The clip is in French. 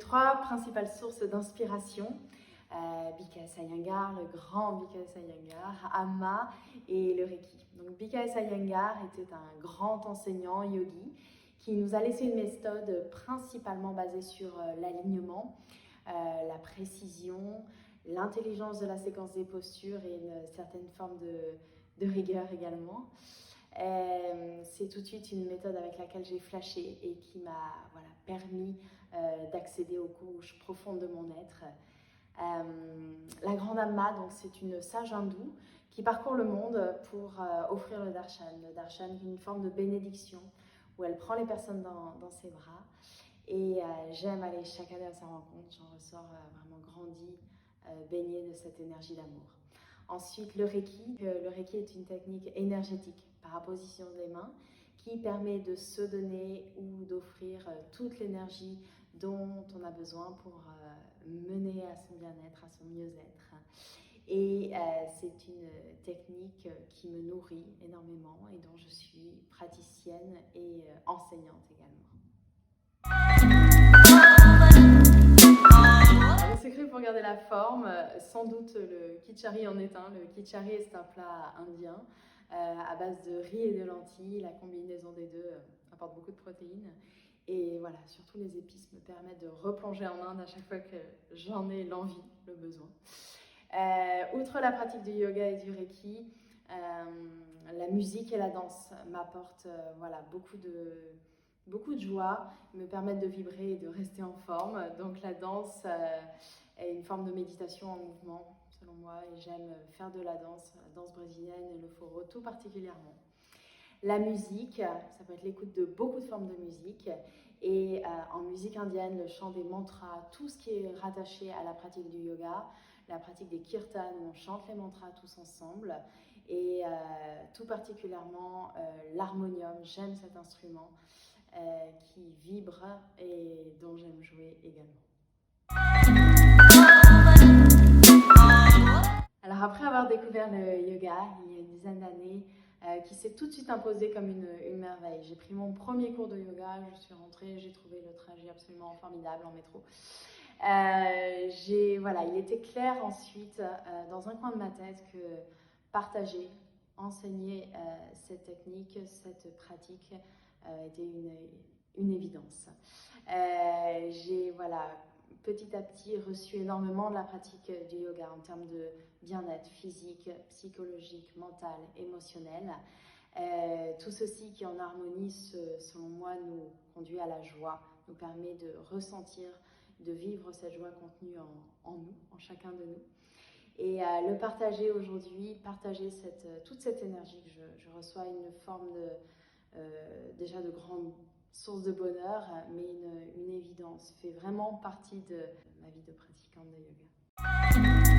trois principales sources d'inspiration. BKS Iyengar, le grand BKS Iyengar, Amma et le Reiki. Donc BKS Iyengar était un grand enseignant yogi qui nous a laissé une méthode principalement basée sur l'alignement, la précision, l'intelligence de la séquence des postures et une certaine forme de rigueur également. C'est tout de suite une méthode avec laquelle j'ai flashé et qui m'a permis d'accéder aux couches profondes de mon être. La grande Amma, c'est une sage hindoue qui parcourt le monde pour offrir le darshan. Le darshan est une forme de bénédiction où elle prend les personnes dans ses bras. Et j'aime aller chaque année à sa rencontre. J'en ressors vraiment grandi, baignée de cette énergie d'amour. Ensuite, le Reiki. Le Reiki est une technique énergétique par apposition des mains qui permet de se donner ou d'offrir toute l'énergie dont on a besoin pour mener à son bien-être, à son mieux-être. Et c'est une technique qui me nourrit énormément et dont je suis praticienne et enseignante également. Le secret pour garder la forme, sans doute le khichdi en est un. Le khichdi est un plat indien à base de riz et de lentilles. La combinaison des deux apporte beaucoup de protéines. Et voilà, surtout les épices me permettent de replonger en Inde à chaque fois que j'en ai l'envie, le besoin. Outre la pratique du yoga et du Reiki, la musique et la danse m'apportent beaucoup de joie, me permettent de vibrer et de rester en forme. Donc la danse est une forme de méditation en mouvement, selon moi, et j'aime faire de la danse brésilienne et le foro tout particulièrement. La musique, ça peut être l'écoute de beaucoup de formes de musique, et en musique indienne, le chant des mantras, tout ce qui est rattaché à la pratique du yoga, la pratique des kirtans où on chante les mantras tous ensemble, et tout particulièrement l'harmonium. J'aime cet instrument qui vibre et dont j'aime jouer également. Alors après avoir découvert le yoga il y a une dizaine d'années, qui s'est tout de suite imposé comme une merveille. J'ai pris mon premier cours de yoga, je suis rentrée, j'ai trouvé le trajet absolument formidable en métro. Il était clair ensuite dans un coin de ma tête que partager, enseigner cette technique, cette pratique était une évidence. J'ai petit à petit reçu énormément de la pratique du yoga en termes de bien-être physique, psychologique, mental, émotionnel. Tout ceci qui en harmonie, selon moi, nous conduit à la joie, nous permet de ressentir, de vivre cette joie contenue en nous, en chacun de nous. Et le partager aujourd'hui, partager toute cette énergie que je reçois, une forme déjà de grande source de bonheur, mais une évidence, fait vraiment partie de ma vie de pratiquante de yoga.